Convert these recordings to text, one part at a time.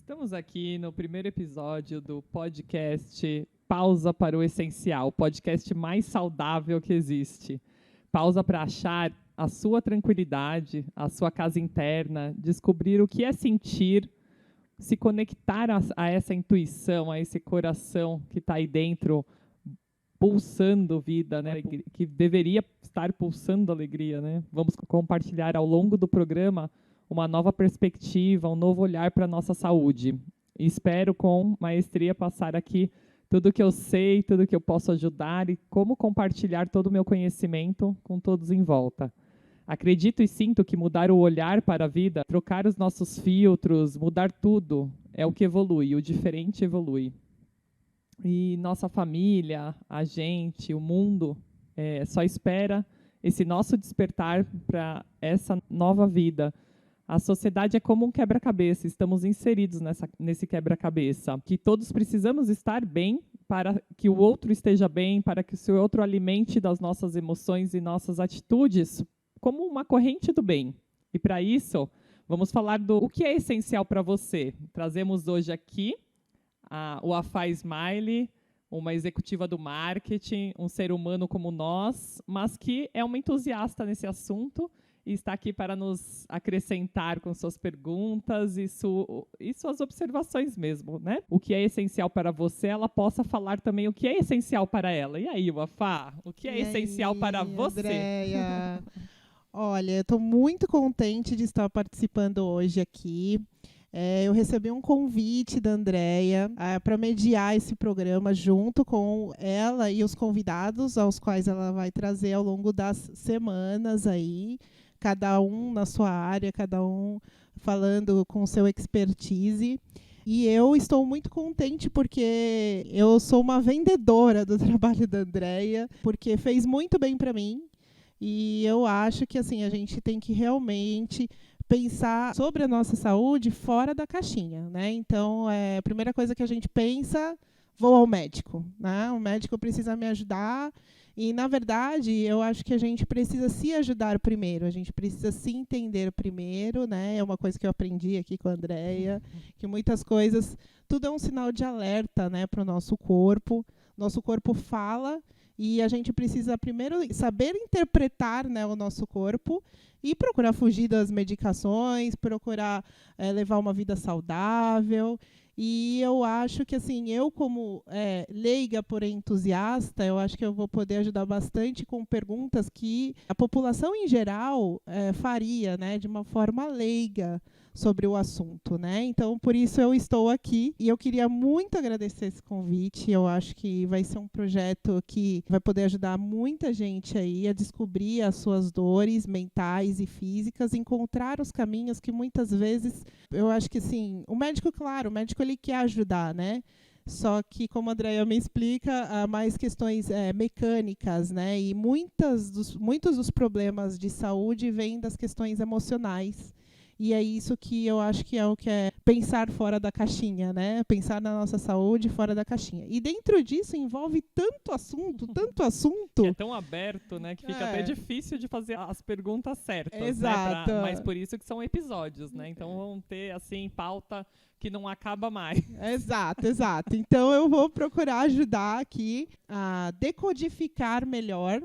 Estamos aqui no primeiro episódio do podcast Pausa para o Essencial, o podcast mais saudável que existe. Pausa para achar a sua tranquilidade, a sua casa interna, descobrir o que é sentir, se conectar a essa intuição, a esse coração que está aí dentro, pulsando vida, né? Que deveria estar pulsando alegria, né? Vamos compartilhar ao longo do programa uma nova perspectiva, um novo olhar para a nossa saúde. E espero, com maestria, passar aqui tudo que eu sei, tudo que eu posso ajudar e como compartilhar todo o meu conhecimento com todos em volta. Acredito e sinto que mudar o olhar para a vida, trocar os nossos filtros, mudar tudo, é o que evolui, o diferente evolui. E nossa família, a gente, o mundo, só espera esse nosso despertar para essa nova vida. A sociedade é como um quebra-cabeça, estamos inseridos nesse quebra-cabeça, que todos precisamos estar bem para que o outro esteja bem, para que o outro alimente das nossas emoções e nossas atitudes como uma corrente do bem. E para isso, vamos falar do que é essencial para você. Trazemos hoje aqui o Afá Smiley, uma executiva do marketing, um ser humano como nós, mas que é uma entusiasta nesse assunto e está aqui para nos acrescentar com suas perguntas e suas observações mesmo, né? O que é essencial para você, ela possa falar também o que é essencial para ela. E aí, Wafá, o que é essencial para você? Andréia? Olha, eu estou muito contente de estar participando hoje aqui. Eu recebi um convite da Andréia para mediar esse programa junto com ela e os convidados aos quais ela vai trazer ao longo das semanas aí, cada um na sua área, cada um falando com seu expertise. E eu estou muito contente porque eu sou uma vendedora do trabalho da Andréia, porque fez muito bem para mim. E eu acho que assim, a gente tem que realmente pensar sobre a nossa saúde fora da caixinha, né? Então, a primeira coisa que a gente pensa, vou ao médico, né? O médico precisa me ajudar. E, na verdade, eu acho que a gente precisa se ajudar primeiro, a gente precisa se entender primeiro, né? É uma coisa que eu aprendi aqui com a Andréia, que muitas coisas, tudo é um sinal de alerta, né, para o nosso corpo. Nosso corpo fala e a gente precisa primeiro saber interpretar, né, o nosso corpo e procurar fugir das medicações, procurar levar uma vida saudável. E eu acho que, assim, eu como leiga, porém entusiasta, eu acho que eu vou poder ajudar bastante com perguntas que a população em geral faria, né, de uma forma leiga sobre o assunto, né? Então, por isso eu estou aqui e eu queria muito agradecer esse convite. Eu acho que vai ser um projeto que vai poder ajudar muita gente aí a descobrir as suas dores mentais e físicas, encontrar os caminhos que muitas vezes, eu acho que assim, o médico, claro, o médico ele quer ajudar, né? Só que, como a Andréia me explica, há mais questões mecânicas, né? E muitos dos problemas de saúde vêm das questões emocionais. E é isso que eu acho que é o que é pensar fora da caixinha, né? Pensar na nossa saúde fora da caixinha. E dentro disso envolve tanto assunto. Que é tão aberto, né? Que fica até difícil de fazer as perguntas certas. Exato. Né? Mas por isso que são episódios, né? Então vão ter, assim, pauta que não acaba mais. Exato. Então eu vou procurar ajudar aqui a decodificar melhor,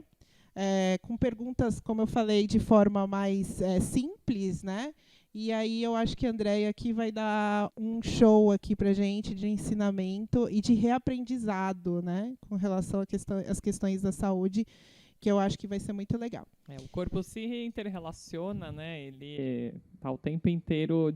com perguntas, como eu falei, de forma mais simples, né? E aí eu acho que a Andréia aqui vai dar um show aqui pra gente de ensinamento e de reaprendizado, né? Com relação às questões da saúde, que eu acho que vai ser muito legal. O corpo se interrelaciona, né? Ele está o tempo inteiro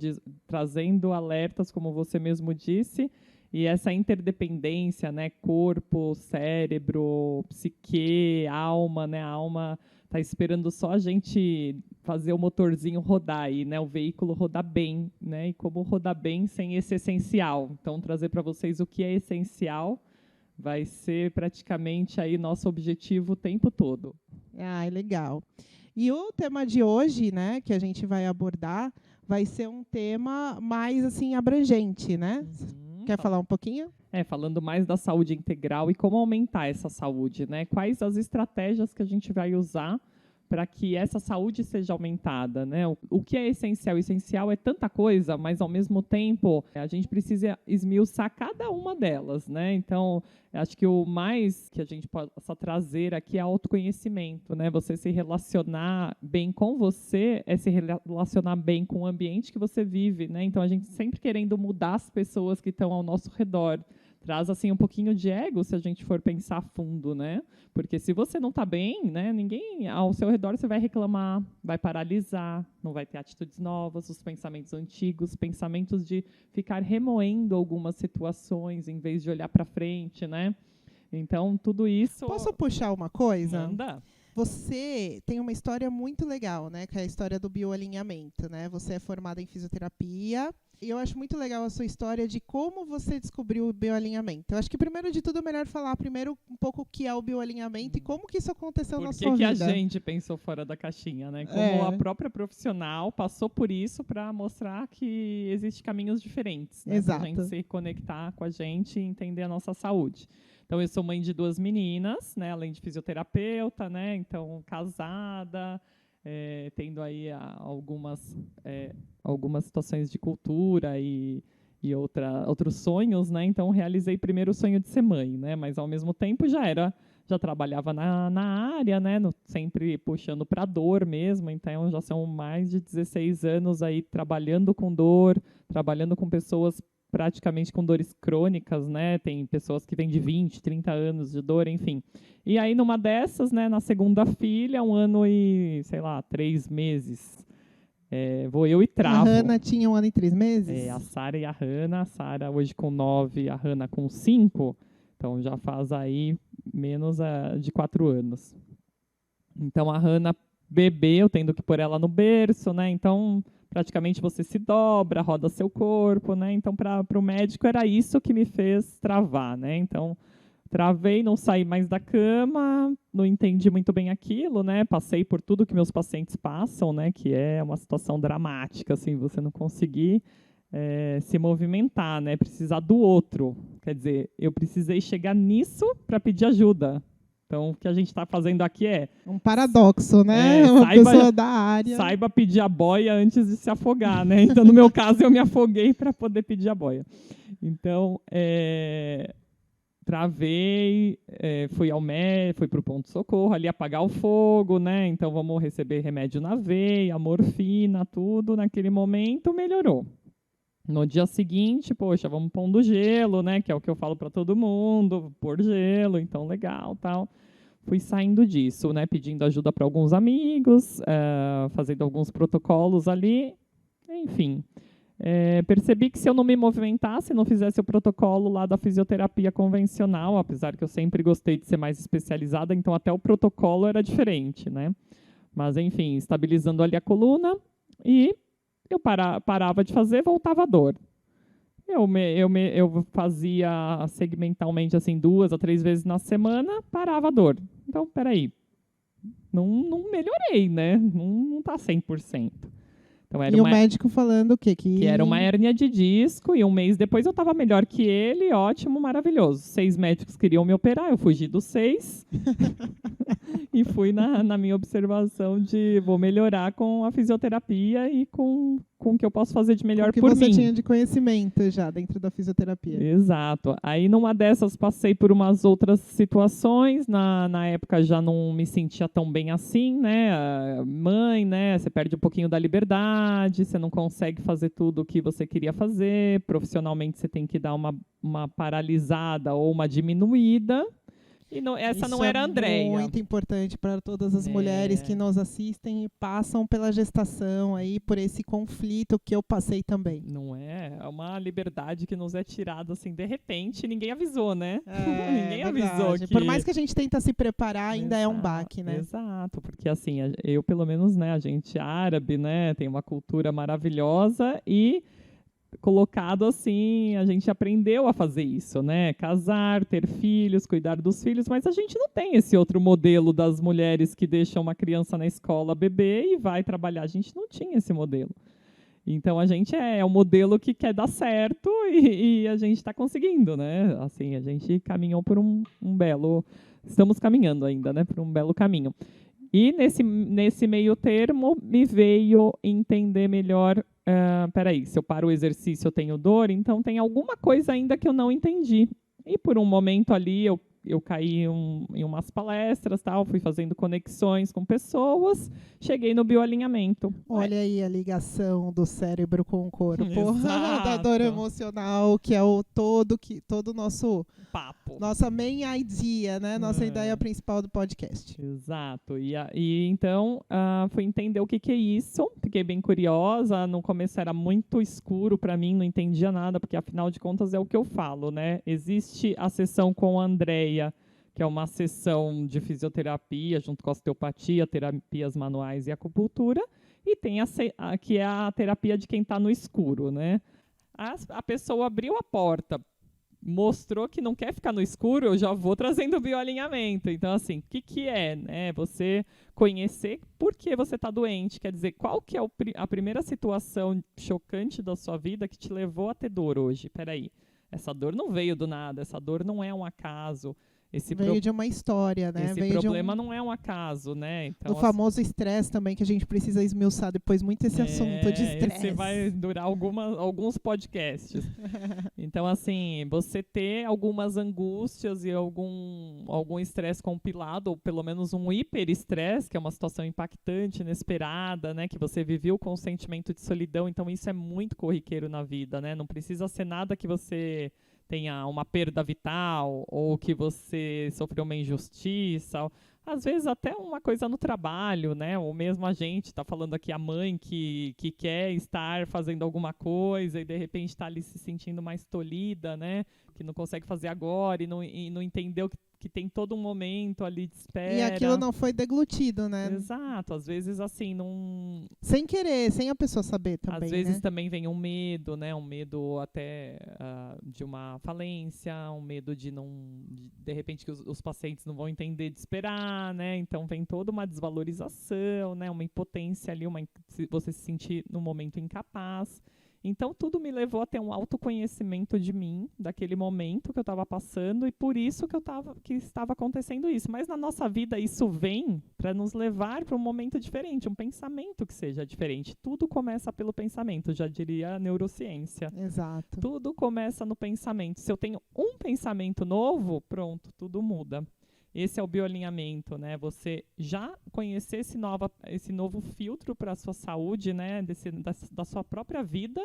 trazendo alertas, como você mesmo disse, e essa interdependência, né? Corpo, cérebro, psique, alma, né? A alma está esperando só a gente fazer o motorzinho rodar aí, né? O veículo rodar bem, né? E como rodar bem sem esse essencial. Então, trazer para vocês o que é essencial vai ser praticamente aí nosso objetivo o tempo todo. Legal. E o tema de hoje, né, que a gente vai abordar, vai ser um tema mais assim abrangente, né? Quer falar um pouquinho? Falando mais da saúde integral e como aumentar essa saúde, né? Quais as estratégias que a gente vai usar para que essa saúde seja aumentada, né? O que é essencial? O essencial é tanta coisa, mas ao mesmo tempo a gente precisa esmiuçar cada uma delas, né? Então, acho que o mais que a gente possa trazer aqui é autoconhecimento, né? Você se relacionar bem com você é se relacionar bem com o ambiente que você vive, né? Então, a gente sempre querendo mudar as pessoas que estão ao nosso redor. Traz assim um pouquinho de ego se a gente for pensar a fundo, né? Porque se você não está bem, né, ninguém ao seu redor você vai reclamar, vai paralisar, não vai ter atitudes novas, os pensamentos antigos, pensamentos de ficar remoendo algumas situações em vez de olhar para frente, né? Então tudo isso. Posso puxar uma coisa? Manda. Você tem uma história muito legal, né? Que é a história do bioalinhamento, né? Você é formada em fisioterapia. E eu acho muito legal a sua história de como você descobriu o bioalinhamento. Eu acho que, primeiro de tudo, é melhor falar primeiro um pouco o que é o bioalinhamento e como que isso aconteceu na sua vida. Por que a gente pensou fora da caixinha, né? Como a própria profissional passou por isso para mostrar que existem caminhos diferentes, né? Para a gente se conectar com a gente e entender a nossa saúde. Então, eu sou mãe de 2 meninas, né? Além de fisioterapeuta, né? Então, casada, tendo aí algumas situações de cultura e outros sonhos, né? Então, realizei primeiro o sonho de ser mãe, né? Mas, ao mesmo tempo, já trabalhava na área, né? Sempre puxando para dor mesmo. Então, já são mais de 16 anos aí trabalhando com dor, trabalhando com pessoas praticamente com dores crônicas, né? Tem pessoas que vêm de 20, 30 anos de dor, enfim. E aí, numa dessas, né, na segunda filha, 1 ano e, 3 meses, vou eu e travo. A Hannah tinha 1 ano e 3 meses? A Sara e a Hannah. A Sara hoje com 9, a Hannah com 5. Então, já faz aí menos de 4 anos. Então, a Hannah bebê, eu tendo que pôr ela no berço, né? Então, praticamente você se dobra, roda seu corpo, né? Então, para o médico, era isso que me fez travar, né? Então, travei, não saí mais da cama, não entendi muito bem aquilo, né? Passei por tudo que meus pacientes passam, né? Que é uma situação dramática, assim, você não conseguir se movimentar, né? Precisar do outro. Quer dizer, eu precisei chegar nisso para pedir ajuda. Então, o que a gente está fazendo aqui é... um paradoxo, né? Uma pessoa da área. Saiba pedir a boia antes de se afogar, né? Então, no meu caso, eu me afoguei para poder pedir a boia. Então, travei, fui ao médico, fui para o ponto-socorro, ali apagar o fogo, né? Então, vamos receber remédio na veia, morfina, tudo. Naquele momento, melhorou. No dia seguinte, poxa, vamos pondo gelo, né? Que é o que eu falo para todo mundo, pôr gelo, então legal, tal. Fui saindo disso, né? Pedindo ajuda para alguns amigos, fazendo alguns protocolos ali, enfim. Percebi que se eu não me movimentasse, não fizesse o protocolo lá da fisioterapia convencional, apesar que eu sempre gostei de ser mais especializada, então até o protocolo era diferente, né? Mas, enfim, estabilizando ali a coluna e eu parava de fazer, voltava a dor. Eu fazia segmentalmente, assim, 2 a 3 vezes na semana, parava a dor. Então, peraí, não melhorei, né? Não tá 100%. Então, o médico falando o quê? Que era uma hérnia de disco, e 1 mês depois eu estava melhor que ele, ótimo, maravilhoso. 6 médicos queriam me operar, eu fugi dos 6 e fui na minha observação de vou melhorar com a fisioterapia e com o que eu posso fazer de melhor por mim. O que você tinha de conhecimento já dentro da fisioterapia. Exato. Aí, numa dessas, passei por umas outras situações. Na época, já não me sentia tão bem assim, né? Mãe, né? Você perde um pouquinho da liberdade, você não consegue fazer tudo o que você queria fazer. Profissionalmente, você tem que dar uma paralisada ou uma diminuída. E essa Isso não era a Andréia. É muito importante para todas as mulheres que nos assistem e passam pela gestação aí, por esse conflito que eu passei também. Não é? É uma liberdade que nos é tirada assim de repente, ninguém avisou, né? Ninguém avisou que... Por mais que a gente tenta se preparar, ainda é um baque, né? Exato, porque assim, eu pelo menos, né, a gente árabe, né, tem uma cultura maravilhosa e colocado assim, a gente aprendeu a fazer isso, né? Casar, ter filhos, cuidar dos filhos, mas a gente não tem esse outro modelo das mulheres que deixam uma criança na escola bebê e vai trabalhar. A gente não tinha esse modelo. Então a gente é o modelo que quer dar certo e a gente está conseguindo, né? Assim, a gente caminhou por um belo... Estamos caminhando ainda, né? Por um belo caminho. E nesse meio termo me veio entender melhor, peraí, se eu paro o exercício eu tenho dor, então tem alguma coisa ainda que eu não entendi. E por um momento ali eu caí em umas palestras, tal, fui fazendo conexões com pessoas, cheguei no bioalinhamento. Olha aí a ligação do cérebro com o corpo, da Exato. dor emocional, que é o todo o nosso Papo. nossa main idea, né? Nossa ideia principal do podcast. Exato. E então fui entender o que é isso. Fiquei bem curiosa. No começo era muito escuro para mim, não entendia nada, porque afinal de contas é o que eu falo, né? Existe a sessão com a Andrea, que é uma sessão de fisioterapia junto com osteopatia, terapias manuais e acupuntura, e tem que é a terapia de quem está no escuro, né? A pessoa abriu a porta, mostrou que não quer ficar no escuro, eu já vou trazendo o bioalinhamento. Então, assim, o que é, né? Você conhecer por que você está doente. Quer dizer, qual que é a primeira situação chocante da sua vida que te levou a ter dor hoje? Peraí, essa dor não veio do nada, essa dor não é um acaso. Veio de uma história, né? Esse problema não é um acaso, né? Então, do famoso estresse também, que a gente precisa esmiuçar depois muito esse assunto de estresse. Esse vai durar alguns podcasts. Então, assim, você ter algumas angústias e algum estresse compilado, ou pelo menos um hiperestresse, que é uma situação impactante, inesperada, né? Que você viveu com um sentimento de solidão. Então, isso é muito corriqueiro na vida, né? Não precisa ser nada que você tenha uma perda vital, ou que você sofreu uma injustiça, às vezes até uma coisa no trabalho, né? Ou mesmo a gente está falando aqui, a mãe que quer estar fazendo alguma coisa e de repente está ali se sentindo mais tolhida, né? Que não consegue fazer agora e não entendeu que tem todo um momento ali de espera. E aquilo não foi deglutido, né? Exato, às vezes assim, não... Sem querer, sem a pessoa saber também, às vezes né? também vem um medo, né? Um medo até de uma falência, um medo de repente que os pacientes não vão entender de esperar, né? Então vem toda uma desvalorização, né? Uma impotência ali, você se sentir no momento incapaz. Então, tudo me levou a ter um autoconhecimento de mim, daquele momento que eu estava passando, e por isso que estava acontecendo isso. Mas na nossa vida, isso vem para nos levar para um momento diferente, um pensamento que seja diferente. Tudo começa pelo pensamento, já diria a neurociência. Exato. Tudo começa no pensamento. Se eu tenho um pensamento novo, pronto, tudo muda. Esse é o bioalinhamento, né? Você já conhecer esse novo filtro para a sua saúde, né? Da sua própria vida,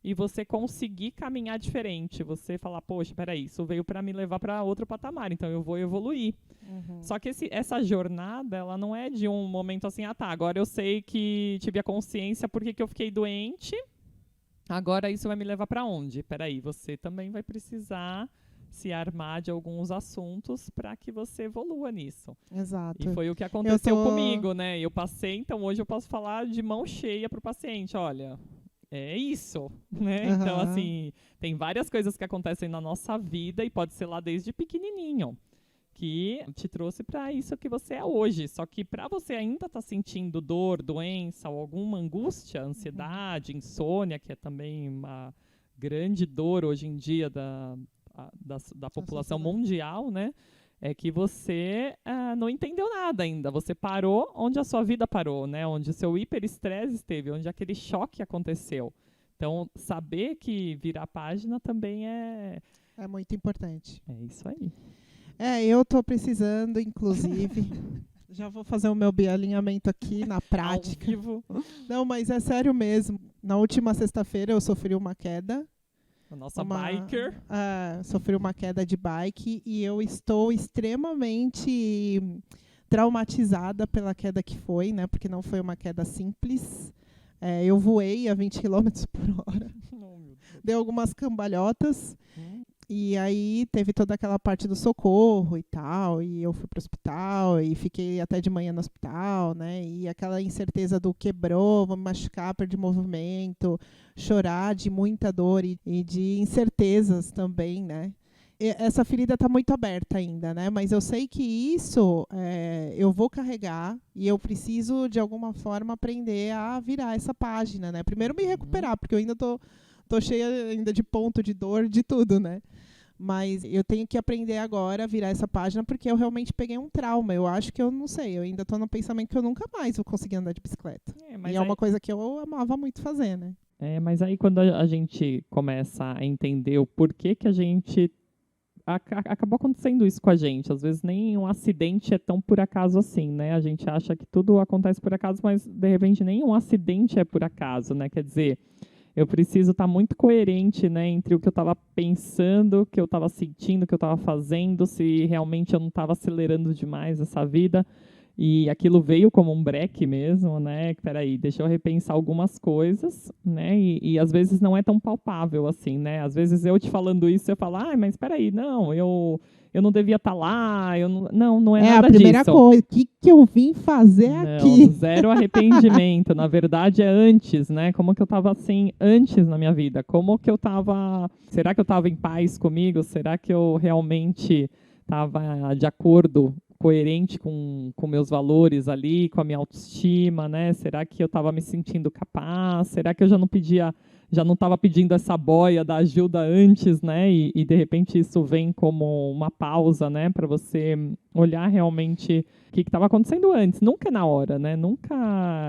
e você conseguir caminhar diferente. Você falar, poxa, peraí, isso veio para me levar para outro patamar, então eu vou evoluir. Uhum. Só que essa jornada, ela não é de um momento assim, agora eu sei que tive a consciência porque que eu fiquei doente, agora isso vai me levar para onde? Peraí, você também vai precisar se armar de alguns assuntos para que você evolua nisso. Exato. E foi o que aconteceu comigo, né? Eu passei, então hoje eu posso falar de mão cheia para o paciente, olha, é isso, né? Uhum. Então, assim, tem várias coisas que acontecem na nossa vida e pode ser lá desde pequenininho, que te trouxe para isso que você é hoje. Só que para você ainda estar sentindo dor, doença ou alguma angústia, ansiedade, insônia, que é também uma grande dor hoje em dia da população mundial, né? É que você não entendeu nada ainda. Você parou onde a sua vida parou, né? Onde o seu hiperestresse esteve, onde aquele choque aconteceu. Então, saber que virar página também é muito importante. É isso aí. Eu tô precisando, inclusive. Já vou fazer o meu bioalinhamento aqui na prática. Ao vivo. Não, mas é sério mesmo. Na última sexta-feira eu sofri uma queda. A nossa biker. Sofri uma queda de bike e eu estou extremamente traumatizada pela queda que foi, né? Porque não foi uma queda simples. Eu voei a 20 km por hora. Deu algumas cambalhotas. E aí teve toda aquela parte do socorro e tal, e eu fui pro hospital e fiquei até de manhã no hospital, né? E aquela incerteza do quebrou, vou me machucar, perdi movimento, chorar de muita dor e de incertezas também, né? Essa ferida está muito aberta ainda, né? Mas eu sei que isso eu vou carregar e eu preciso, de alguma forma, aprender a virar essa página, né? Primeiro me recuperar, porque eu ainda tô cheia ainda de ponto, de dor, de tudo, né? Mas eu tenho que aprender agora a virar essa página porque eu realmente peguei um trauma. Eu acho que eu não sei, eu ainda estou no pensamento que eu nunca mais vou conseguir andar de bicicleta. E é uma coisa que eu amava muito fazer, né? Mas aí quando a gente começa a entender o porquê que a gente acabou acontecendo isso com a gente. Às vezes nem um acidente é tão por acaso assim, né? A gente acha que tudo acontece por acaso, mas de repente nenhum acidente é por acaso, né? Quer dizer, eu preciso estar muito coerente, né, entre o que eu estava pensando, o que eu estava sentindo, o que eu estava fazendo, se realmente eu não estava acelerando demais essa vida. E aquilo veio como um breque mesmo, né? Peraí, deixa eu repensar algumas coisas, né? E às vezes não é tão palpável assim, né? Às vezes eu te falando isso, eu falo, mas peraí, não, eu não devia estar lá, não é nada disso. É a primeira coisa, o que eu vim fazer aqui? Zero arrependimento, na verdade é antes, né? Como que eu estava assim antes na minha vida? Como que eu estava, será que eu estava em paz comigo? Será que eu realmente estava de acordo, coerente com meus valores ali, com a minha autoestima, né? Será que eu estava me sentindo capaz? Será que eu já não estava pedindo essa boia da ajuda antes, né? E de repente isso vem como uma pausa, né? Para você olhar realmente o que estava acontecendo antes. Nunca é na hora, né? Nunca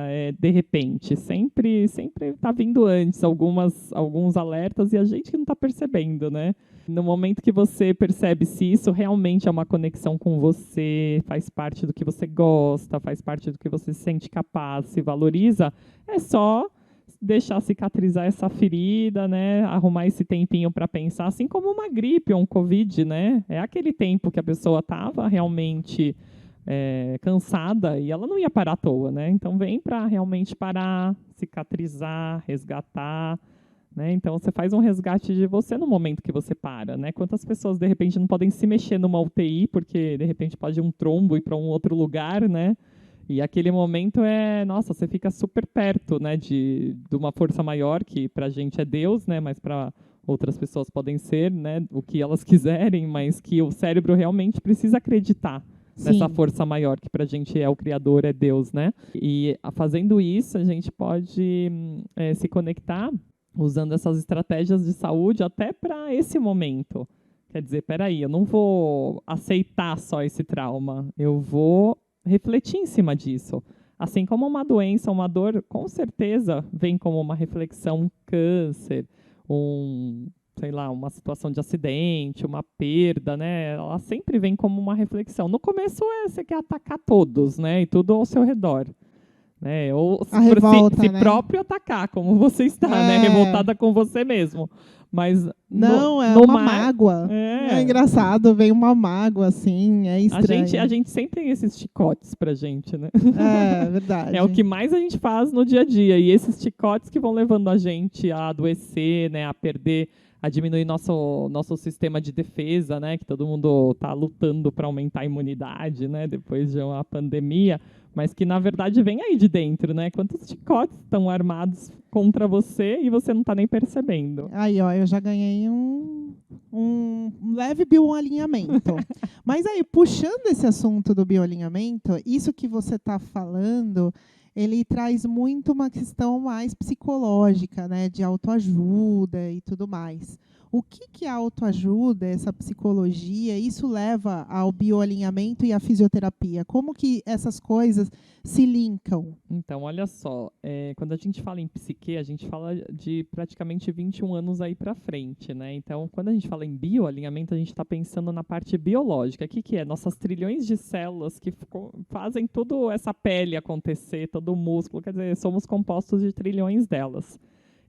é de repente. Sempre está vindo antes alguns alertas e a gente que não está percebendo, né? No momento que você percebe se isso realmente é uma conexão com você, faz parte do que você gosta, faz parte do que você se sente capaz, se valoriza, é só deixar cicatrizar essa ferida, né? Arrumar esse tempinho para pensar, assim como uma gripe ou um Covid, né? É aquele tempo que a pessoa estava realmente cansada e ela não ia parar à toa, né? Então vem para realmente parar, cicatrizar, resgatar. Né? Então, você faz um resgate de você no momento que você para. Né? Quantas pessoas, de repente, não podem se mexer numa UTI, porque, de repente, pode ir um trombo ir para um outro lugar, né? E aquele momento nossa, você fica super perto, né, de uma força maior, que para a gente é Deus, né? Mas para outras pessoas podem ser, né, o que elas quiserem, mas que o cérebro realmente precisa acreditar nessa força maior, que para a gente é o Criador, é Deus, né? E fazendo isso, a gente pode se conectar usando essas estratégias de saúde até para esse momento. Quer dizer, peraí, eu não vou aceitar só esse trauma, eu vou refletir em cima disso. Assim como uma doença, uma dor, com certeza vem como uma reflexão, um câncer, sei lá, uma situação de acidente, uma perda, né? Ela sempre vem como uma reflexão. No começo você quer atacar todos, né? E tudo ao seu redor. Né? Ou se né? próprio atacar, como você está, né? Revoltada com você mesmo. Mas não, é uma mágoa. É engraçado, vem uma mágoa, assim, é estranho. A gente sempre tem esses chicotes pra gente, né? É, verdade. É o que mais a gente faz no dia a dia. E esses chicotes que vão levando a gente a adoecer, né? A perder, a diminuir nosso sistema de defesa, né? Que todo mundo está lutando para aumentar a imunidade, né? Depois de uma pandemia. Mas que, na verdade, vem aí de dentro, né? Quantos chicotes estão armados contra você e você não está nem percebendo. Aí, ó, eu já ganhei um leve bioalinhamento. Mas aí, puxando esse assunto do bioalinhamento, isso que você está falando, ele traz muito uma questão mais psicológica, né? De autoajuda e tudo mais. O que é autoajuda, essa psicologia, isso leva ao bioalinhamento e à fisioterapia? Como que essas coisas se linkam? Então, olha só, quando a gente fala em psique, a gente fala de praticamente 21 anos aí para frente, né? Então, quando a gente fala em bioalinhamento, a gente está pensando na parte biológica. O que é? Nossas trilhões de células que fazem toda essa pele acontecer, todo o músculo, quer dizer, somos compostos de trilhões delas.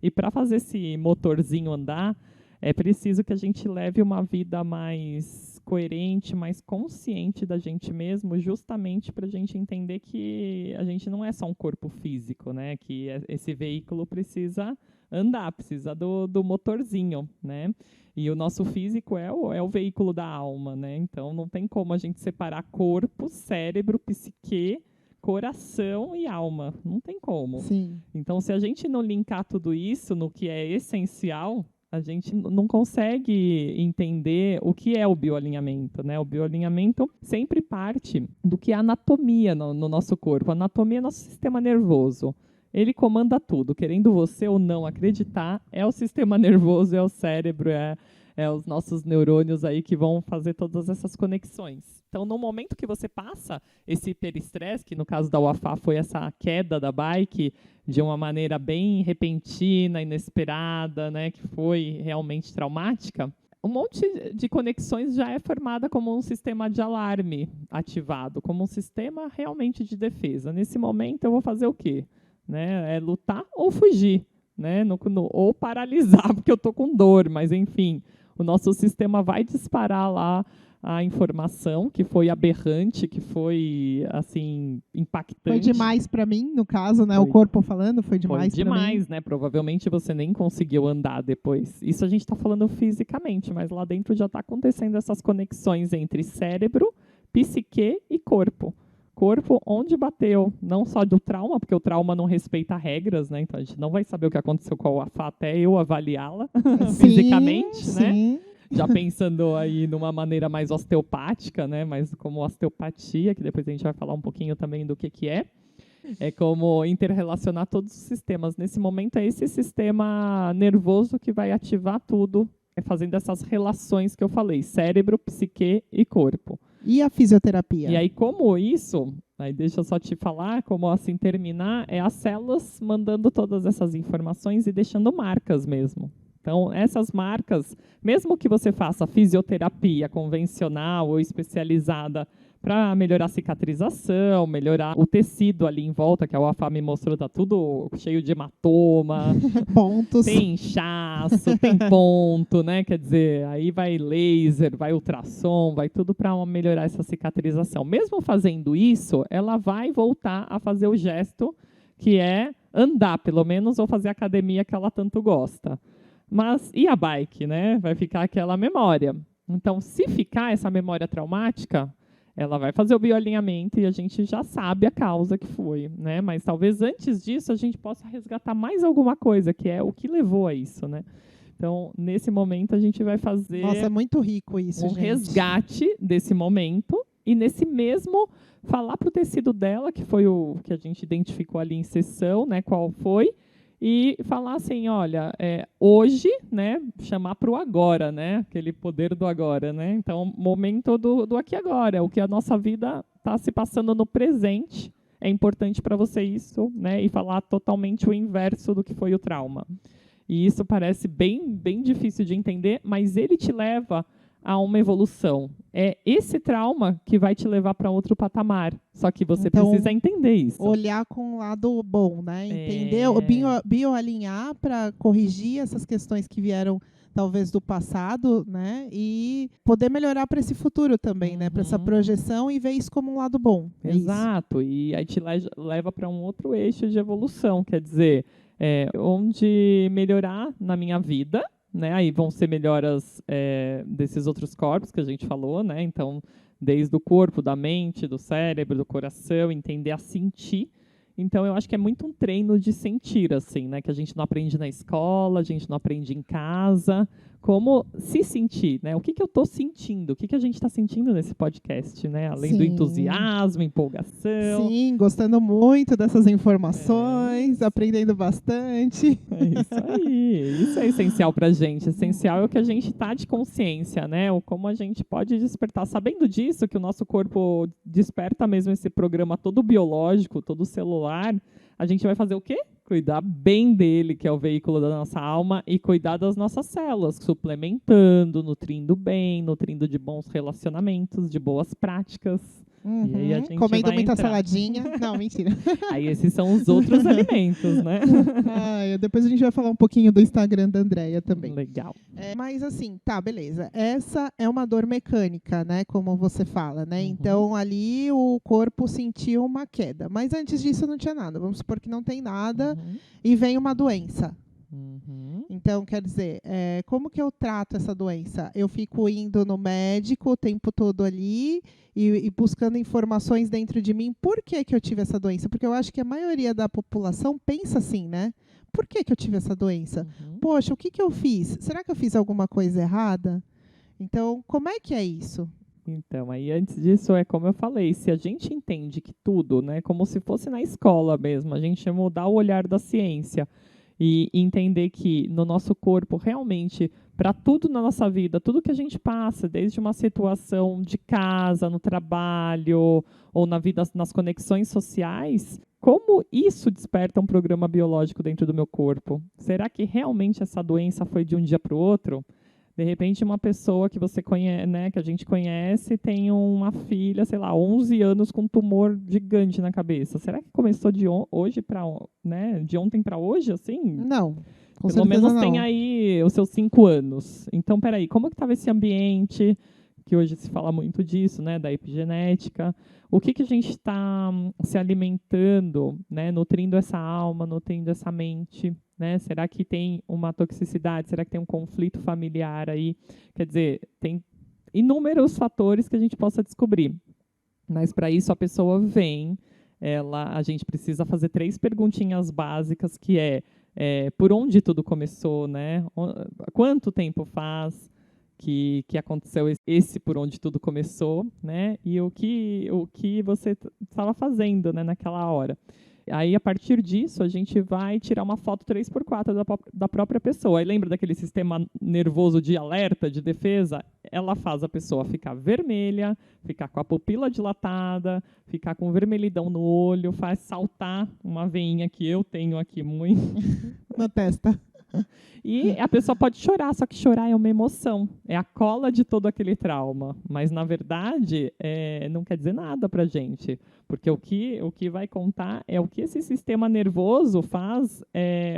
E para fazer esse motorzinho andar, é preciso que a gente leve uma vida mais coerente, mais consciente da gente mesmo, justamente para a gente entender que a gente não é só um corpo físico, né? Que esse veículo precisa andar, precisa do motorzinho, né? E o nosso físico é o veículo da alma, né? Então não tem como a gente separar corpo, cérebro, psique, coração e alma. Não tem como. Sim. Então, se a gente não linkar tudo isso no que é essencial, a gente não consegue entender o que é o bioalinhamento, né? O bioalinhamento sempre parte do que é a anatomia no nosso corpo. A anatomia é nosso sistema nervoso. Ele comanda tudo, querendo você ou não acreditar, é o sistema nervoso, é o cérebro, é Os nossos neurônios aí que vão fazer todas essas conexões. Então, no momento que você passa esse hiperestresse, que no caso da Wafá foi essa queda da bike de uma maneira bem repentina, inesperada, né, que foi realmente traumática, um monte de conexões já é formada como um sistema de alarme ativado, como um sistema realmente de defesa. Nesse momento, eu vou fazer o quê? Né? É lutar ou fugir, né? Ou paralisar, porque eu estou com dor, mas, enfim, o nosso sistema vai disparar lá a informação que foi aberrante, que foi, assim, impactante. Foi demais para mim, no caso, né? O corpo falando, foi demais para mim. Foi demais, né? Provavelmente você nem conseguiu andar depois. Isso a gente está falando fisicamente, mas lá dentro já está acontecendo essas conexões entre cérebro, psique e corpo. Corpo onde bateu, não só do trauma, porque o trauma não respeita regras, né? Então a gente não vai saber o que aconteceu com a Wafá até eu avaliá-la fisicamente, né? Sim. Já pensando aí numa maneira mais osteopática, né? Mas como osteopatia, que depois a gente vai falar um pouquinho também do que é. É como interrelacionar todos os sistemas. Nesse momento é esse sistema nervoso que vai ativar tudo, fazendo essas relações que eu falei, cérebro, psique e corpo. E a fisioterapia? E aí, como isso, aí deixa eu só te falar, como assim terminar, é as células mandando todas essas informações e deixando marcas mesmo. Então, essas marcas, mesmo que você faça fisioterapia convencional ou especializada para melhorar a cicatrização, melhorar o tecido ali em volta, que a Wafá me mostrou, tá tudo cheio de hematoma, pontos, tem inchaço, tem ponto, né? Quer dizer, aí vai laser, vai ultrassom, vai tudo para melhorar essa cicatrização. Mesmo fazendo isso, ela vai voltar a fazer o gesto que é andar, pelo menos, ou fazer a academia que ela tanto gosta. Mas e a bike, né? Vai ficar aquela memória. Então, se ficar essa memória traumática, ela vai fazer o bioalinhamento e a gente já sabe a causa que foi, né? Mas talvez antes disso a gente possa resgatar mais alguma coisa, que é o que levou a isso, né? Então, nesse momento a gente vai fazer Nossa, é muito rico isso, gente. Resgate desse momento e nesse mesmo falar para o tecido dela, que foi o que a gente identificou ali em sessão, né? Qual foi? E falar assim, olha, hoje, né, chamar para o agora, né, aquele poder do agora, né, então, momento do aqui e agora, o que a nossa vida está se passando no presente, é importante para você isso, né, e falar totalmente o inverso do que foi o trauma. E isso parece bem, bem difícil de entender, mas ele te leva a uma evolução. É esse trauma que vai te levar para outro patamar. Só que você precisa entender isso. Olhar com o lado bom, né? Entender, bioalinhar para corrigir essas questões que vieram talvez do passado, né? E poder melhorar para esse futuro também, né? Para essa projeção e ver isso como um lado bom. Exato. E aí te leva para um outro eixo de evolução. Quer dizer, onde melhorar na minha vida, né? Aí vão ser melhoras desses outros corpos que a gente falou, né? Então, desde o corpo, da mente, do cérebro, do coração, entender a sentir. Então, eu acho que é muito um treino de sentir, assim, né? Que a gente não aprende na escola, a gente não aprende em casa. Como se sentir, né? O que eu estou sentindo? O que a gente está sentindo nesse podcast, né? Além do entusiasmo, empolgação. Sim, gostando muito dessas informações, aprendendo bastante. É isso aí. Isso é essencial para a gente. Essencial é o que a gente está de consciência, né? O como a gente pode despertar. Sabendo disso, que o nosso corpo desperta mesmo esse programa todo biológico, todo celular, a gente vai fazer o quê? Cuidar bem dele, que é o veículo da nossa alma, e cuidar das nossas células, suplementando, nutrindo bem, nutrindo de bons relacionamentos, de boas práticas. E aí a gente comendo muita saladinha. Não, mentira. Aí esses são os outros alimentos, né? Depois a gente vai falar um pouquinho do Instagram da Andreia também. Legal. Mas assim, tá, beleza. Essa é uma dor mecânica, né? Como você fala, né? Então ali o corpo sentiu uma queda. Mas antes disso não tinha nada. Vamos supor que não tem nada e vem uma doença. Então, quer dizer, como que eu trato essa doença? Eu fico indo no médico o tempo todo ali e buscando informações dentro de mim. Por que eu tive essa doença? Porque eu acho que a maioria da população pensa assim, né? Por que eu tive essa doença? Poxa, o que eu fiz? Será que eu fiz alguma coisa errada? Então, como é que é isso? Então, aí antes disso, é como eu falei, se a gente entende que tudo, né, como se fosse na escola mesmo, a gente mudar o olhar da ciência E entender que no nosso corpo, realmente, para tudo na nossa vida, tudo que a gente passa, desde uma situação de casa, no trabalho, ou na vida, nas conexões sociais, como isso desperta um programa biológico dentro do meu corpo? Será que realmente essa doença foi de um dia para o outro? De repente, uma pessoa que você conhece, né, que a gente conhece, tem uma filha, sei lá, 11 anos com um tumor gigante na cabeça. Será que começou de hoje para, né, de ontem para hoje, assim? Não, com Pelo certeza menos não. tem aí os seus 5 anos. Então, peraí, como que estava esse ambiente, que hoje se fala muito disso, né, da epigenética? O que a gente está se alimentando, né, nutrindo essa alma, nutrindo essa mente, né? Será que tem uma toxicidade? Será que tem um conflito familiar aí? Quer dizer, tem inúmeros fatores que a gente possa descobrir. Mas para isso a pessoa vem, a gente precisa fazer 3 perguntinhas básicas, que por onde tudo começou, né? Quanto tempo faz que aconteceu esse por onde tudo começou, né? E o que você estava fazendo, né, naquela hora. Aí, a partir disso, a gente vai tirar uma foto 3x4 da própria pessoa. Aí lembra daquele sistema nervoso de alerta, de defesa? Ela faz a pessoa ficar vermelha, ficar com a pupila dilatada, ficar com vermelhidão no olho, faz saltar uma veinha que eu tenho aqui muito. Na testa. E a pessoa pode chorar, só que chorar é uma emoção. É a cola de todo aquele trauma. Mas, na verdade, não quer dizer nada pra gente. Porque o que vai contar é o que esse sistema nervoso faz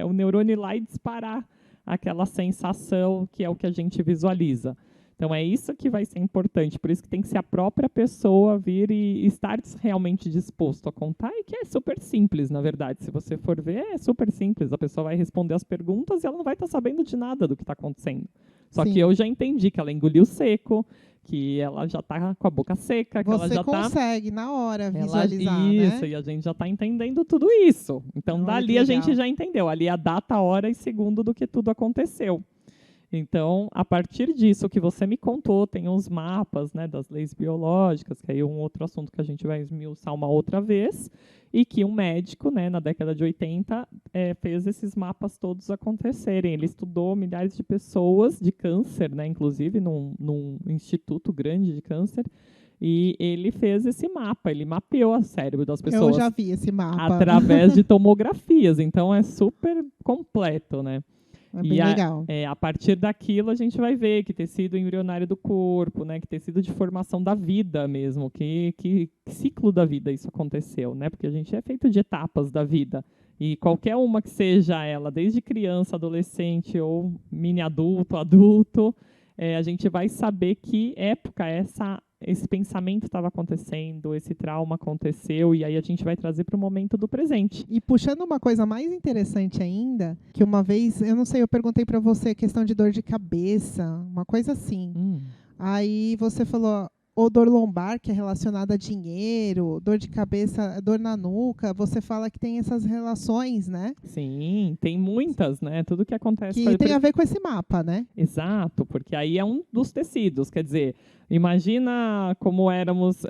o neurônio ir lá e disparar aquela sensação que é o que a gente visualiza. Então, é isso que vai ser importante. Por isso que tem que ser a própria pessoa vir e estar realmente disposto a contar, e que é super simples, na verdade. Se você for ver, é super simples. A pessoa vai responder as perguntas e ela não vai estar sabendo de nada do que está acontecendo. Só Sim. que eu já entendi que ela engoliu seco, que ela já está com a boca seca, que ela já está... Você consegue, na hora, visualizar, Isso, né? e a gente já está entendendo tudo isso. Então, Olha, dali que a gente legal. já entendeu. Ali é a data, hora e segundo do que tudo aconteceu. Então, a partir disso que você me contou, tem uns mapas, né, das leis biológicas, que aí é um outro assunto que a gente vai esmiuçar uma outra vez, e que um médico, né, na década de 80, fez esses mapas todos acontecerem. Ele estudou milhares de pessoas de câncer, né, inclusive num instituto grande de câncer, e ele fez esse mapa, ele mapeou o cérebro das pessoas. Eu já vi esse mapa. Através de tomografias, então é super completo, né? É bem legal. A partir daquilo a gente vai ver que tecido embrionário do corpo, né, que tecido de formação da vida mesmo, que ciclo da vida isso aconteceu, né? Porque a gente é feito de etapas da vida. E qualquer uma que seja ela, desde criança, adolescente ou mini adulto, adulto, a gente vai saber que época esse pensamento estava acontecendo, esse trauma aconteceu, e aí a gente vai trazer para o momento do presente. E puxando uma coisa mais interessante ainda, que uma vez, eu não sei, eu perguntei para você questão de dor de cabeça, uma coisa assim. Aí você falou, ou dor lombar, que é relacionada a dinheiro, dor de cabeça, dor na nuca, você fala que tem essas relações, né? Sim, tem muitas, né? Tudo que acontece... Que tem a ver com esse mapa, né? Exato, porque aí é um dos tecidos, quer dizer, imagina como éramos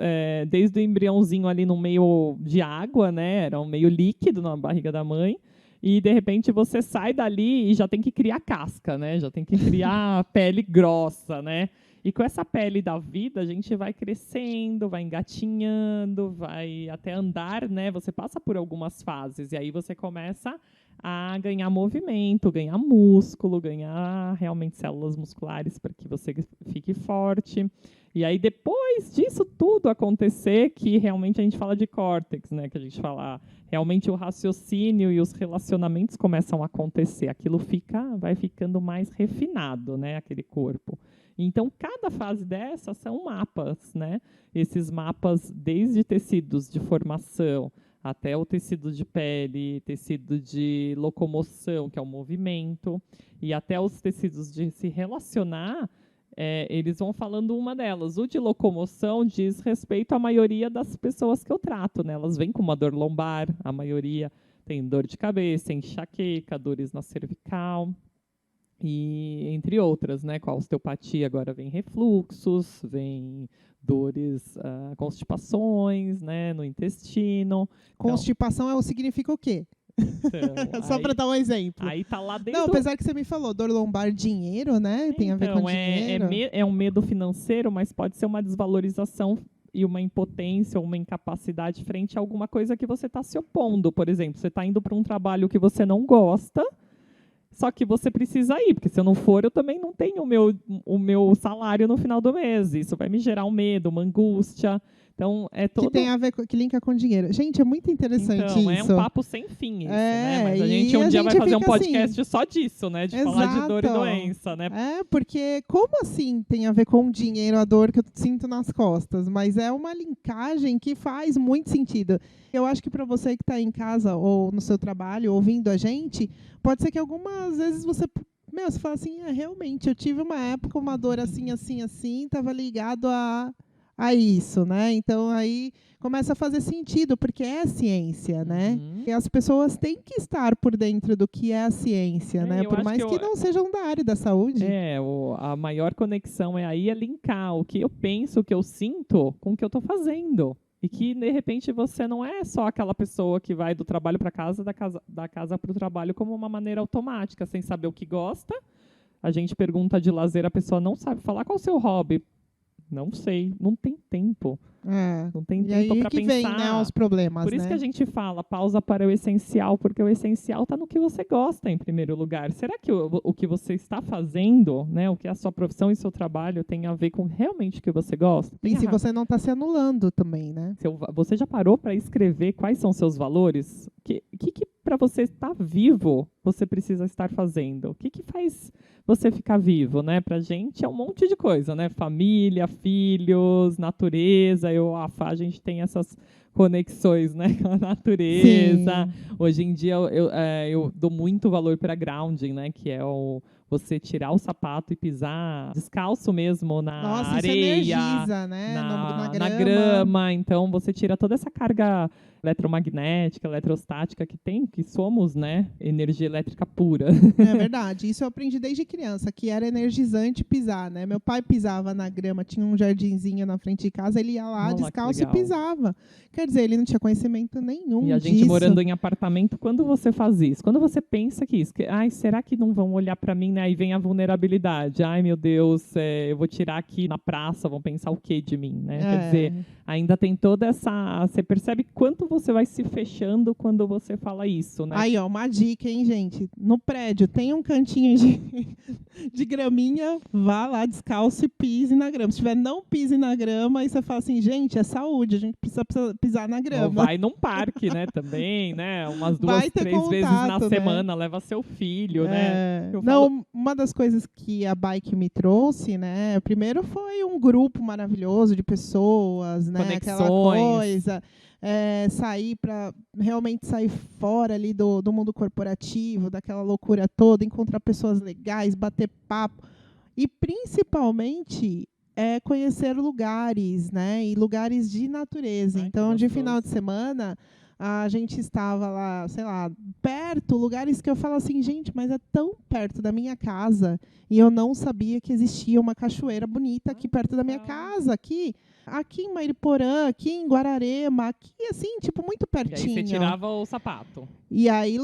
desde o embriãozinho ali no meio de água, né? Era um meio líquido na barriga da mãe, e de repente você sai dali e já tem que criar casca, né? Já tem que criar pele grossa, né? E com essa pele da vida, a gente vai crescendo, vai engatinhando, vai até andar, né? Você passa por algumas fases, e aí você começa a ganhar movimento, ganhar músculo, ganhar realmente células musculares para que você fique forte. E aí, depois disso tudo acontecer, que realmente a gente fala de córtex, né? Que a gente fala, realmente o raciocínio e os relacionamentos começam a acontecer. Aquilo vai ficando mais refinado, né? Aquele corpo. Então, cada fase dessa são mapas, né? Esses mapas, desde tecidos de formação até o tecido de pele, tecido de locomoção, que é o movimento, e até os tecidos de se relacionar, eles vão falando uma delas. O de locomoção diz respeito à maioria das pessoas que eu trato, né? Elas vêm com uma dor lombar, a maioria tem dor de cabeça, enxaqueca, dores na cervical, e entre outras, né? Com a osteopatia agora vem refluxos, vem dores, constipações, né, no intestino. Constipação significa o quê? Então, Só para dar um exemplo. aí tá lá dentro. Não, apesar que você me falou, dor lombar, dinheiro, né? Tem a ver com dinheiro. É um medo financeiro, mas pode ser uma desvalorização e uma impotência ou uma incapacidade frente a alguma coisa que você está se opondo. Por exemplo, você está indo para um trabalho que você não gosta, só que você precisa ir, porque se eu não for, eu também não tenho o meu salário no final do mês. Isso vai me gerar um medo, uma angústia. Então, é todo... Que tem a ver que linka com dinheiro. Gente, é muito interessante então, isso. É um papo sem fim isso, né? Mas a e gente um dia vai gente fazer um fica podcast só disso, né? De falar de dor e Exato. doença, né? Porque como assim tem a ver com dinheiro, a dor que eu sinto nas costas? Mas é uma linkagem que faz muito sentido. Eu acho que para você que está em casa ou no seu trabalho, ouvindo a gente, pode ser que algumas vezes você fala assim, realmente, eu tive uma época, uma dor assim, assim, assim, estava ligado a isso, né? Então aí começa a fazer sentido, porque é ciência, né? E as pessoas têm que estar por dentro do que é a ciência, né? Por mais que não sejam da área da saúde. A maior conexão é linkar o que eu penso, o que eu sinto com o que eu estou fazendo. E que, de repente, você não é só aquela pessoa que vai do trabalho para casa, da casa para o trabalho como uma maneira automática, sem saber o que gosta. A gente pergunta de lazer, a pessoa não sabe falar qual é o seu hobby. Não sei, não tem tempo. Não tem tempo para pensar. E aí que vem, né, os problemas, Por isso que a gente fala, pausa para o essencial, porque o essencial está no que você gosta, em primeiro lugar. Será que o que você está fazendo, né, o que é a sua profissão e seu trabalho tem a ver com realmente o que você gosta? E se você não está se anulando também, né? Você já parou para escrever quais são seus valores? O que para você estar vivo, você precisa estar fazendo? O que faz você ficar vivo, né? Pra gente é um monte de coisa, né? Família, filhos, natureza. A gente tem essas conexões, né, com a natureza. Sim. Hoje em dia eu dou muito valor para grounding, né, que é você tirar o sapato e pisar descalço mesmo na areia, isso energiza, né? na grama. Então você tira toda essa carga eletromagnética, eletrostática que somos, né, energia elétrica pura. É verdade. Isso eu aprendi desde criança, que era energizante pisar, né? Meu pai pisava na grama, tinha um jardinzinho na frente de casa, ele ia lá descalço e pisava. Quer dizer, ele não tinha conhecimento nenhum disso. E a gente morando em apartamento, quando você faz isso? Quando você pensa será que não vão olhar para mim, né? Aí vem a vulnerabilidade. Ai, meu Deus, eu vou tirar aqui na praça, vão pensar o quê de mim, né? Quer dizer, ainda tem toda essa... Você percebe quanto você vai se fechando quando você fala isso, né? Aí, uma dica, hein, gente? No prédio, tem um cantinho de graminha, vá lá descalço e pise na grama. Se tiver, não pise na grama, aí você fala assim, gente, é saúde, a gente precisa pisar na grama. Ou vai num parque, né, também, né? Umas 2, 3 vezes na semana, leva seu filho, né? Uma das coisas que a bike me trouxe, né? Primeiro foi um grupo maravilhoso de pessoas, né? Conexões. Aquela coisa. Realmente sair fora ali do mundo corporativo, daquela loucura toda, encontrar pessoas legais, bater papo. E, principalmente, conhecer lugares, né? E lugares de natureza. Então, de final de semana, a gente estava lá, sei lá, perto, lugares que eu falo assim, gente, mas é tão perto da minha casa. E eu não sabia que existia uma cachoeira bonita aqui perto da minha casa, aqui em Mairiporã, aqui em Guararema, aqui assim, tipo, muito pertinho. E aí você tirava o sapato. E aí,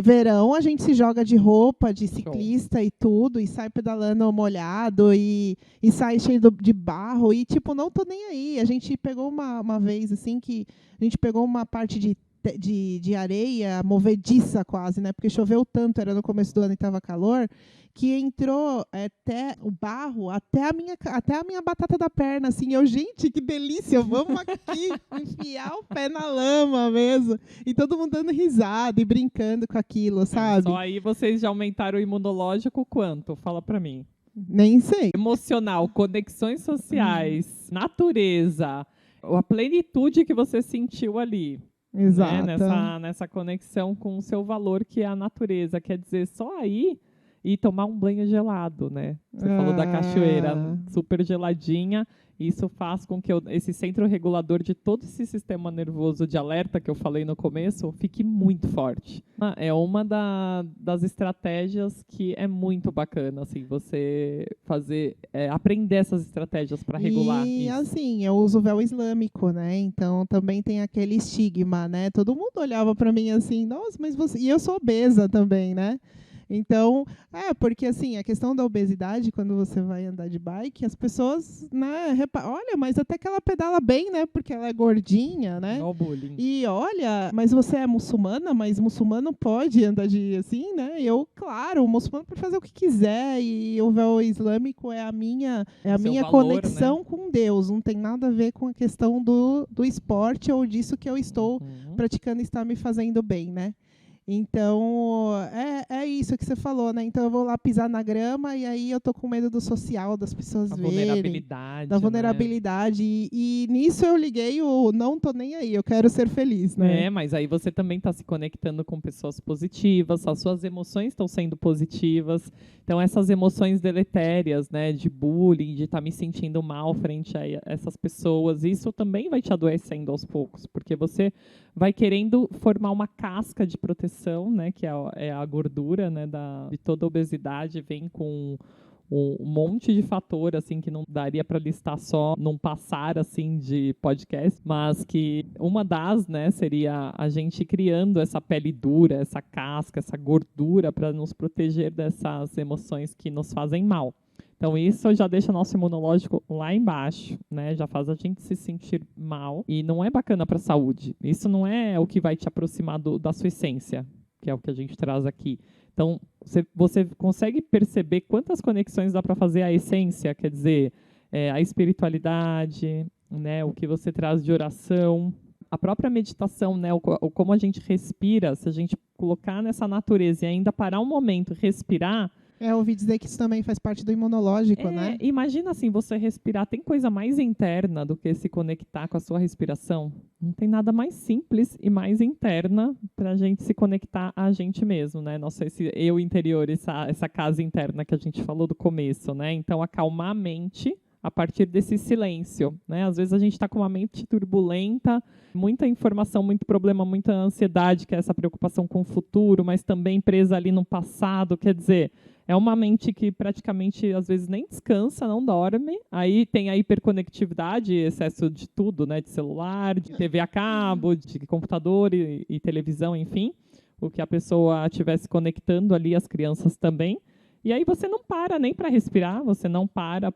verão, a gente se joga de roupa de ciclista e tudo, e sai pedalando molhado, e sai cheio de barro, e tipo, não tô nem aí. A gente pegou uma vez, assim, que a gente pegou uma parte de areia movediça quase, né? Porque choveu tanto, era no começo do ano e estava calor, que entrou até o barro, até a minha batata da perna, assim. Gente, que delícia, vamos aqui enfiar o pé na lama mesmo. E todo mundo dando risada e brincando com aquilo, sabe? Só aí vocês já aumentaram o imunológico quanto? Fala pra mim. Nem sei. Emocional, conexões sociais, natureza, a plenitude que você sentiu ali. Exato. Né? Nessa conexão com o seu valor, que é a natureza. Quer dizer, só aí e tomar um banho gelado, né? Você falou da cachoeira super geladinha. Isso faz com que esse centro regulador de todo esse sistema nervoso de alerta que eu falei no começo fique muito forte. É uma das estratégias que é muito bacana, assim, você aprender essas estratégias para regular E isso. assim, eu uso véu islâmico, né? Então também tem aquele estigma, né? Todo mundo olhava para mim assim, nossa, mas você. E eu sou obesa também, né? Então, porque assim, a questão da obesidade, quando você vai andar de bike, as pessoas, né, olha, mas até que ela pedala bem, né? Porque ela é gordinha, né? Igual bullying. E olha, mas você é muçulmana, mas muçulmano pode andar de assim, né? Claro, o muçulmano pode fazer o que quiser, e o véu islâmico é a minha valor, conexão, né, com Deus, não tem nada a ver com a questão do esporte ou disso que eu estou praticando e está me fazendo bem, né? Então, é isso que você falou, né? Então eu vou lá pisar na grama e aí eu tô com medo do social, das pessoas verem. Vulnerabilidade, Da vulnerabilidade. Né? E nisso eu liguei o não tô nem aí, eu quero ser feliz, né? Mas aí você também está se conectando com pessoas positivas, as suas emoções estão sendo positivas. Então essas emoções deletérias, né, de bullying, de estar me sentindo mal frente a essas pessoas, isso também vai te adoecendo aos poucos, porque você vai querendo formar uma casca de proteção, né, que é a gordura, né, de toda obesidade, vem com um monte de fator assim que não daria para listar só num passar assim de podcast, mas que uma das, né, seria a gente criando essa pele dura, essa casca, essa gordura para nos proteger dessas emoções que nos fazem mal. Então isso já deixa nosso imunológico lá embaixo, né? Já faz a gente se sentir mal e não é bacana para a saúde. Isso não é o que vai te aproximar da sua essência, que é o que a gente traz aqui. Então, você consegue perceber quantas conexões dá para fazer a essência, quer dizer, a espiritualidade, né, o que você traz de oração, a própria meditação, né, como a gente respira, se a gente colocar nessa natureza e ainda parar um momento, respirar. Eu ouvi dizer que isso também faz parte do imunológico, né? Imagina assim, você respirar. Tem coisa mais interna do que se conectar com a sua respiração? Não tem nada mais simples e mais interna para a gente se conectar a gente mesmo, né? Nossa, esse eu interior, essa casa interna que a gente falou do começo, né? Então, acalmar a mente a partir desse silêncio, né? Às vezes a gente está com uma mente turbulenta, muita informação, muito problema, muita ansiedade, que é essa preocupação com o futuro, mas também presa ali no passado, quer dizer, é uma mente que praticamente às vezes nem descansa, não dorme. Aí tem a hiperconectividade, excesso de tudo, né? De celular, de TV a cabo, de computador e televisão, enfim. O que a pessoa estivesse conectando ali, as crianças também. E aí você não para nem para respirar, você não para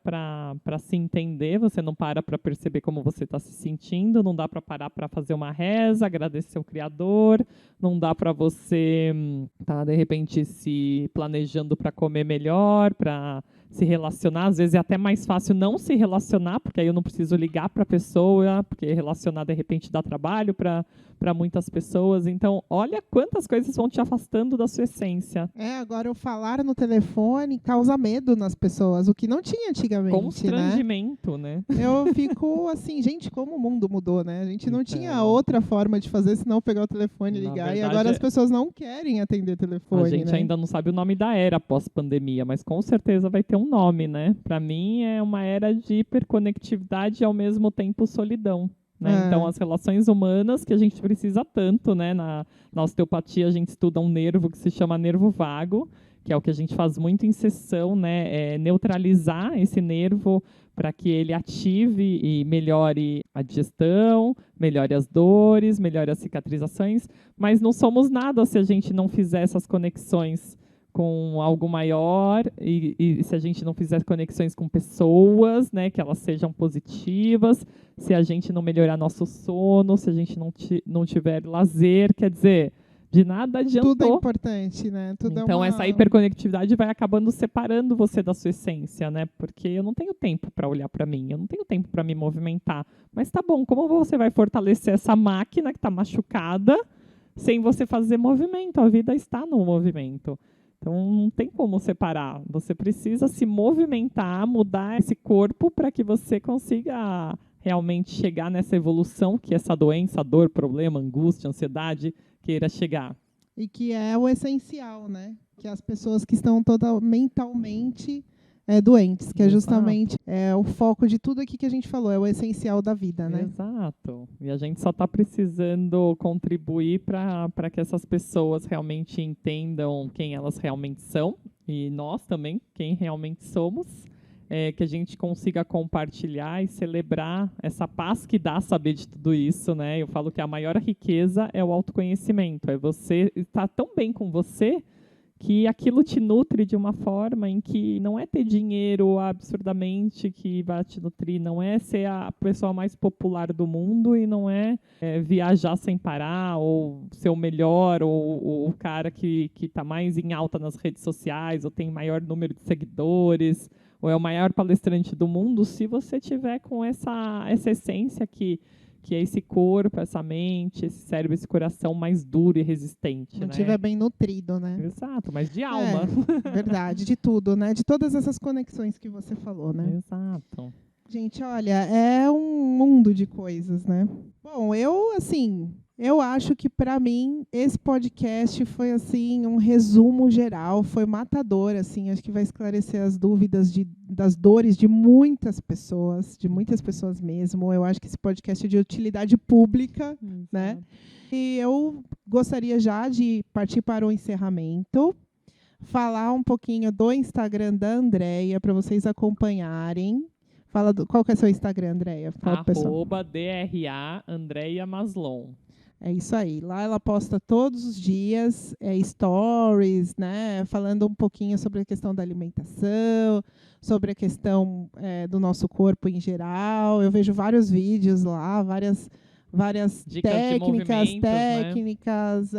se entender, você não para perceber como você está se sentindo, não dá para parar para fazer uma reza, agradecer o Criador, não dá para você estar, de repente, se planejando para comer melhor, para se relacionar. Às vezes é até mais fácil não se relacionar, porque aí eu não preciso ligar para a pessoa, porque relacionar, de repente, dá trabalho para muitas pessoas. Então, olha quantas coisas vão te afastando da sua essência. Agora o falar no telefone causa medo nas pessoas, o que não tinha antigamente, constrangimento, né? Eu fico assim, gente, como o mundo mudou, né? A gente não tinha outra forma de fazer senão pegar o telefone e ligar. Verdade, e agora as pessoas não querem atender telefone. A gente ainda não sabe o nome da era pós-pandemia, mas com certeza vai ter um nome, né? Para mim é uma era de hiperconectividade e ao mesmo tempo solidão. Né? Então, as relações humanas que a gente precisa tanto, né? Na osteopatia, a gente estuda um nervo que se chama nervo vago, que é o que a gente faz muito em sessão, né? Neutralizar esse nervo para que ele ative e melhore a digestão, melhore as dores, melhore as cicatrizações, mas não somos nada se a gente não fizer essas conexões com algo maior e se a gente não fizer conexões com pessoas, né, que elas sejam positivas, se a gente não melhorar nosso sono, se a gente não tiver lazer, quer dizer, de nada adiantou. Tudo é importante, né? Então essa hiperconectividade vai acabando separando você da sua essência, né? Porque eu não tenho tempo para olhar para mim, eu não tenho tempo para me movimentar. Mas tá bom, como você vai fortalecer essa máquina que está machucada sem você fazer movimento? A vida está no movimento. Então, não tem como separar. Você precisa se movimentar, mudar esse corpo para que você consiga realmente chegar nessa evolução que essa doença, dor, problema, angústia, ansiedade queira chegar. e que é o essencial, né? Que as pessoas que estão toda mentalmente doentes, que é justamente o foco de tudo aqui que a gente falou, é o essencial da vida, né? Exato. E a gente só está precisando contribuir para que essas pessoas realmente entendam quem elas realmente são, e nós também, quem realmente somos, que a gente consiga compartilhar e celebrar essa paz que dá saber de tudo isso, né? Eu falo que a maior riqueza é o autoconhecimento, é você estar tão bem com você que aquilo te nutre de uma forma em que não é ter dinheiro absurdamente que vai te nutrir, não é ser a pessoa mais popular do mundo e não viajar sem parar, ou ser o melhor, ou o cara que está mais em alta nas redes sociais, ou tem maior número de seguidores, ou é o maior palestrante do mundo, se você tiver com essa essência que é esse corpo, essa mente, esse cérebro, esse coração mais duro e resistente. Não né? estiver bem nutrido, né? Exato, mas de alma. Verdade, de tudo, né? De todas essas conexões que você falou, né? Exato. Gente, olha, é um mundo de coisas, né? Bom, eu acho que para mim esse podcast foi assim um resumo geral, foi matador, assim, acho que vai esclarecer as dúvidas das dores de muitas pessoas mesmo. Eu acho que esse podcast é de utilidade pública, né? E eu gostaria já de partir para o encerramento, falar um pouquinho do Instagram da Andreia para vocês acompanharem. Qual que é o seu Instagram, Andreia? Fala pro pessoal. @DRA Andreia Maslon. É isso aí. Lá ela posta todos os dias stories, né, falando um pouquinho sobre a questão da alimentação, sobre a questão do nosso corpo em geral. Eu vejo vários vídeos lá, várias Dicas técnicas,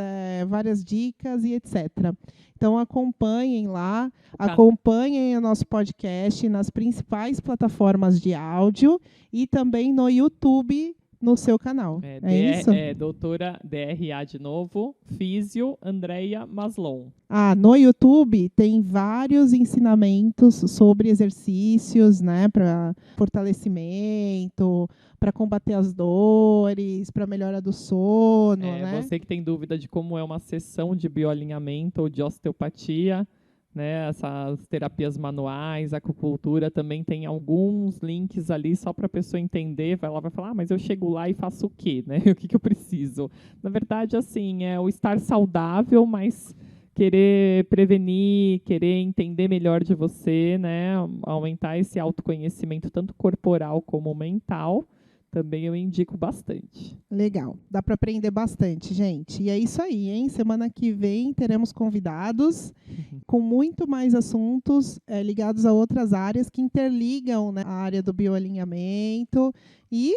várias dicas e etc. Então acompanhem lá, acompanhem o nosso podcast nas principais plataformas de áudio e também no YouTube, no seu canal. É isso? Doutora DRA de novo, Físio Andreia Maslon. No YouTube tem vários ensinamentos sobre exercícios, né, para fortalecimento, para combater as dores, para melhora do sono, né? Você que tem dúvida de como é uma sessão de bioalinhamento ou de osteopatia, né, essas terapias manuais, acupuntura, também tem alguns links ali só para a pessoa entender. Ela vai falar, mas eu chego lá e faço o quê? Né? O que eu preciso? Na verdade, assim, é o estar saudável, mas querer prevenir, querer entender melhor de você, né, aumentar esse autoconhecimento, tanto corporal como mental, também eu indico bastante. Legal. Dá para aprender bastante, gente. E é isso aí, hein? Semana que vem teremos convidados com muito mais assuntos ligados a outras áreas que interligam, né, a área do bioalinhamento. E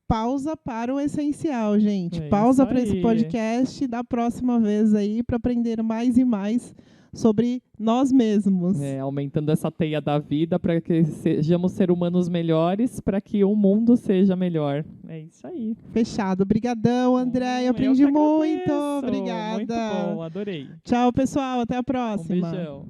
pausa para o essencial, gente. Pausa para esse podcast da próxima vez aí para aprender mais e mais sobre nós mesmos. Aumentando essa teia da vida para que sejamos seres humanos melhores, para que o mundo seja melhor. É isso aí. Fechado. Obrigadão, Andréia. Aprendi muito. Obrigada. Muito bom, adorei. Tchau, pessoal. Até a próxima. Um beijão.